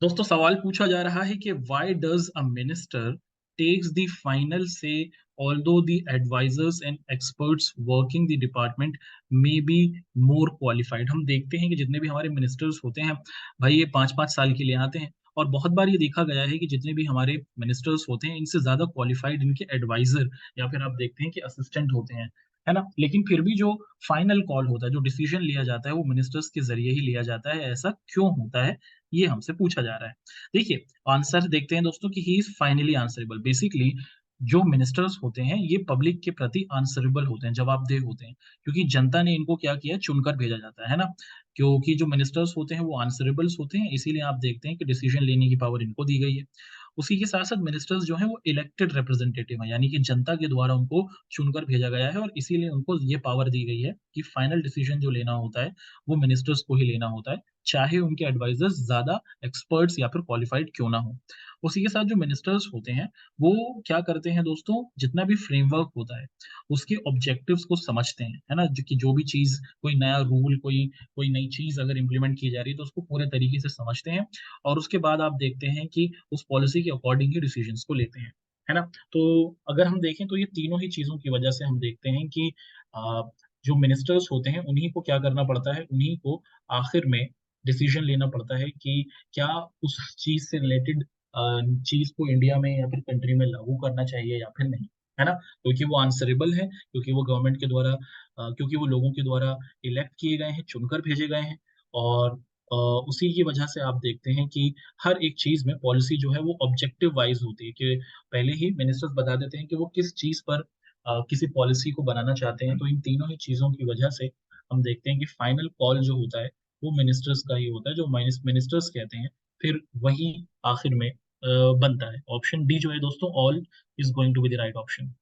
दोस्तों सवाल पूछा जा रहा है कि why does a minister takes the final से although the advisors and experts working the department may be more qualified। हम देखते हैं कि जितने भी हमारे मिनिस्टर्स होते हैं भाई ये 5-5 साल के लिए आते हैं और बहुत बार ये देखा गया है कि जितने भी हमारे मिनिस्टर्स होते हैं इनसे ज्यादा क्वालिफाइड इनके एडवाइजर या फिर आप देखते हैं कि असिस्टेंट होते हैं, है ना। लेकिन फिर भी जो फाइनल कॉल होता है, जो डिसीजन लिया जाता है वो मिनिस्टर्स के जरिए ही लिया जाता है। ऐसा क्यों होता है, ये हमसे पूछा जा रहा है। देखिए, आंसर देखते हैं दोस्तों कि he is finally answerable. Basically जो मिनिस्टर्स होते हैं, ये पब्लिक के प्रति आंसरेबल होते हैं, जवाबदेह होते हैं, क्योंकि जनता ने इनको क्या किया, चुनकर भेजा जाता है ना? क्योंकि जो मिनिस्टर्स होते हैं, वो आंसरेबल्स होते हैं, इसीलिए आप देखते हैं कि डिसीजन लेने की पावर इनको दी गई है। उसी के साथ-साथ मिनिस्टर्स जो हैं, वो इलेक्टेड रिप्रेजेंटेटिव हैं, यानी कि जनता के द्वारा उनको चुनकर भेजा गया है और इसीलिए उनको ये पावर दी गई है कि फाइनल डिसीजन जो लेना होता है, वो मिनिस्टर्स को ही लेना होता है, चाहे उनके एडवाइजर्स ज़्यादा एक्सपर्ट्स या फिर क्वालिफाइड क्यों ना हों। उसी के साथ जो मिनिस्टर्स होते हैं, वो क्या करते हैं दोस्तों, जितना भी फ्रेमवर्क होता है, उसके ऑब्जेक्टिव्स को समझते हैं, है ना? जो भी चीज़, कोई नया रूल, कोई कोई नई चीज़ अगर इम्प्लीमेंट की जा रही है, तो उसको पूरे तरीके से समझते हैं और उसके बाद आप देखते हैं कि उस पॉलिसी के अकॉर्डिंग ही डिसीजंस को लेते हैं, है ना? तो अगर हम देखें तो ये तीनों ही चीज़ों की वजह से हम देखते हैं कि जो मिनिस्टर्स होते हैं, उन्हीं को क्या करना पड़ता है, उन्हीं को आखिर में डिसीजन लेना पड़ता है कि क्या उस चीज़ से रिलेटेड अ, चीज़ को इंडिया में या फिर कंट्री में लागू करना चाहिए या फिर नहीं, है ना? क्योंकि वो आंसरेबल है, क्योंकि वो गवर्नमेंट के द्वारा क्योंकि वो लोगों के द्वारा इलेक्ट किए गए हैं, चुनकर भेजे गए हैं और अ, उसी की वजह से आप देखते हैं कि हर एक चीज़ में पॉलिसी जो है वो ऑब्जेक्टिव वाइज़ होती है कि पहले ही मिनिस्टर्स बता देते हैं कि वो किस चीज़ पर किसी पॉलिसी को बनाना चाहते हैं। तो इन तीनों ही चीज़ों की वजह से हम देखते हैं कि फाइनल कॉल जो होता है, वो मिनिस्टर्स का ही होता है, जो मिनिस्टर्स कहते हैं, फिर वही आखिर में बनता है। ऑप्शन डी जो है दोस्तों, all is going to be the right option.